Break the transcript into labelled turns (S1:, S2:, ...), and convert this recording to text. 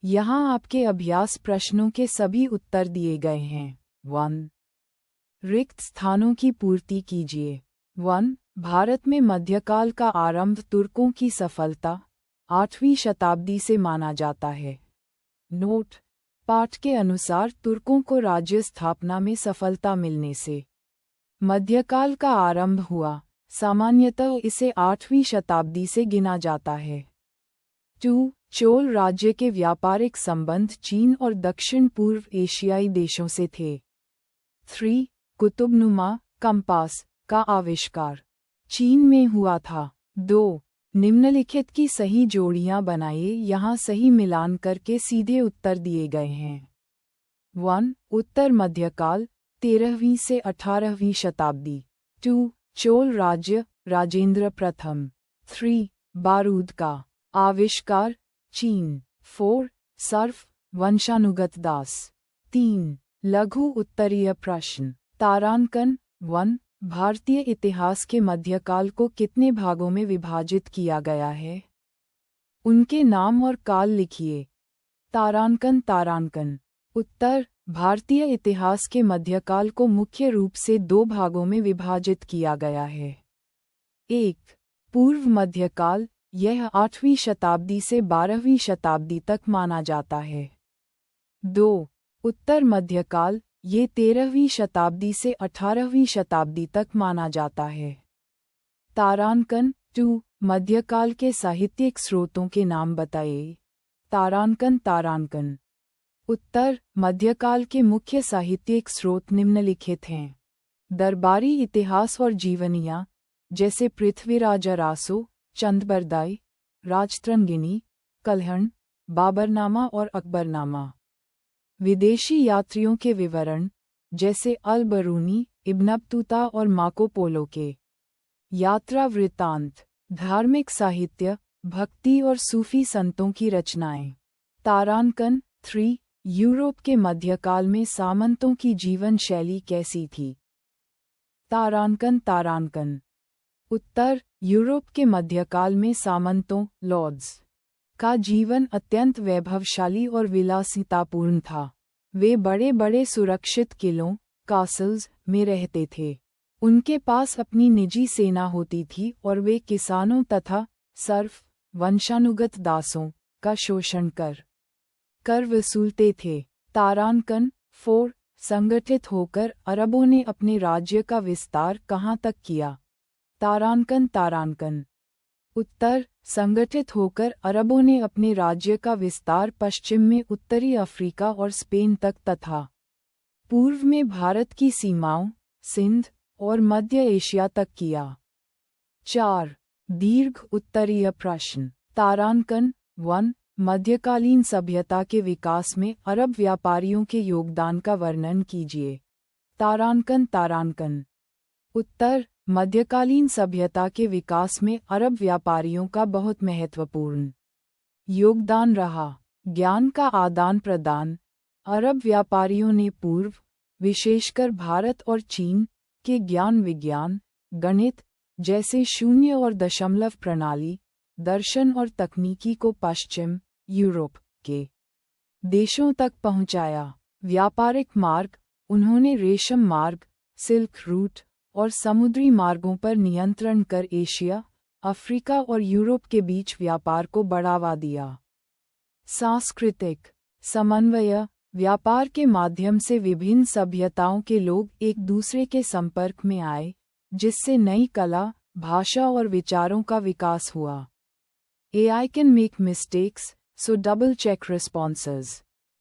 S1: यहाँ आपके अभ्यास प्रश्नों के सभी उत्तर दिए गए हैं। 1. रिक्त स्थानों की पूर्ति कीजिए। 1. भारत में मध्यकाल का आरंभ तुर्कों की सफलता 8वीं शताब्दी से माना जाता है। नोट: पाठ के अनुसार तुर्कों को राज्य स्थापना में सफलता मिलने से मध्यकाल का आरंभ हुआ। सामान्यतः इसे 8वीं शताब्दी से गिना जाता है। 2. चोल राज्य के व्यापारिक संबंध चीन और दक्षिण पूर्व एशियाई देशों से थे। 3. कुतुबनुमा कंपास का आविष्कार चीन में हुआ था। 2. निम्नलिखित की सही जोड़ियां बनाइए। यहाँ सही मिलान करके सीधे उत्तर दिए गए हैं। 1. उत्तर मध्यकाल 13वीं से 18वीं शताब्दी। 2. चोल राज्य राजेंद्र प्रथम। 3. बारूद का आविष्कार चीन। 4. सर्फ वंशानुगत दास। 3. लघु उत्तरीय प्रश्न। तारांकन 1. भारतीय इतिहास के मध्यकाल को कितने भागों में विभाजित किया गया है? उनके नाम और काल लिखिए। तारांकन। उत्तर: भारतीय इतिहास के मध्यकाल को मुख्य रूप से 2 भागों में विभाजित किया गया है। 1. पूर्व मध्यकाल, यह 8वीं शताब्दी से 12वीं शताब्दी तक माना जाता है। 2. उत्तर मध्यकाल, ये 13वीं शताब्दी से 18वीं शताब्दी तक माना जाता है। तारांकन 2. मध्यकाल के साहित्यिक स्रोतों के नाम बताइए। तारांकन। उत्तर: मध्यकाल के मुख्य साहित्यिक स्रोत निम्नलिखित हैं। दरबारी इतिहास और जीवनियाँ, जैसे पृथ्वीराज अरासो, चंदबरदाई, राजतरंगिणी, कल्हण, बाबरनामा और अकबरनामा। विदेशी यात्रियों के विवरण, जैसे अल बरूनी, इब्न बतूता और मार्को पोलो के यात्रा वृत्तांत। धार्मिक साहित्य, भक्ति और सूफी संतों की रचनाएं। तारांकन 3. यूरोप के मध्यकाल में सामंतों की जीवन शैली कैसी थी? तारांकन। उत्तर: यूरोप के मध्यकाल में सामंतों लॉर्ड्स का जीवन अत्यंत वैभवशाली और विलासितापूर्ण था। वे बड़े बड़े सुरक्षित किलों कासल्स में रहते थे। उनके पास अपनी निजी सेना होती थी और वे किसानों तथा सर्फ वंशानुगत दासों का शोषण कर वसूलते थे। तारांकन 4. संगठित होकर अरबों ने अपने राज्य का विस्तार कहाँ तक किया? तारांकन। उत्तर: संगठित होकर अरबों ने अपने राज्य का विस्तार पश्चिम में उत्तरी अफ्रीका और स्पेन तक तथा पूर्व में भारत की सीमाओं सिंध और मध्य एशिया तक किया। 4. दीर्घ उत्तरीय प्रश्न। तारांकन 1. मध्यकालीन सभ्यता के विकास में अरब व्यापारियों के योगदान का वर्णन कीजिए। तारांकन। उत्तर: मध्यकालीन सभ्यता के विकास में अरब व्यापारियों का बहुत महत्वपूर्ण योगदान रहा। ज्ञान का आदान प्रदान। अरब व्यापारियों ने पूर्व, विशेषकर भारत और चीन, के ज्ञान विज्ञान, गणित जैसे शून्य और दशमलव प्रणाली, दर्शन और तकनीकी को पश्चिम यूरोप के देशों तक पहुंचाया। व्यापारिक मार्ग, उन्होंने रेशम मार्ग, सिल्क रूट और समुद्री मार्गों पर नियंत्रण कर एशिया, अफ्रीका और यूरोप के बीच व्यापार को बढ़ावा दिया। सांस्कृतिक समन्वय, व्यापार के माध्यम से विभिन्न सभ्यताओं के लोग एक दूसरे के संपर्क में आए, जिससे नई कला, भाषा और विचारों का विकास हुआ। AI can make mistakes, so double check responses.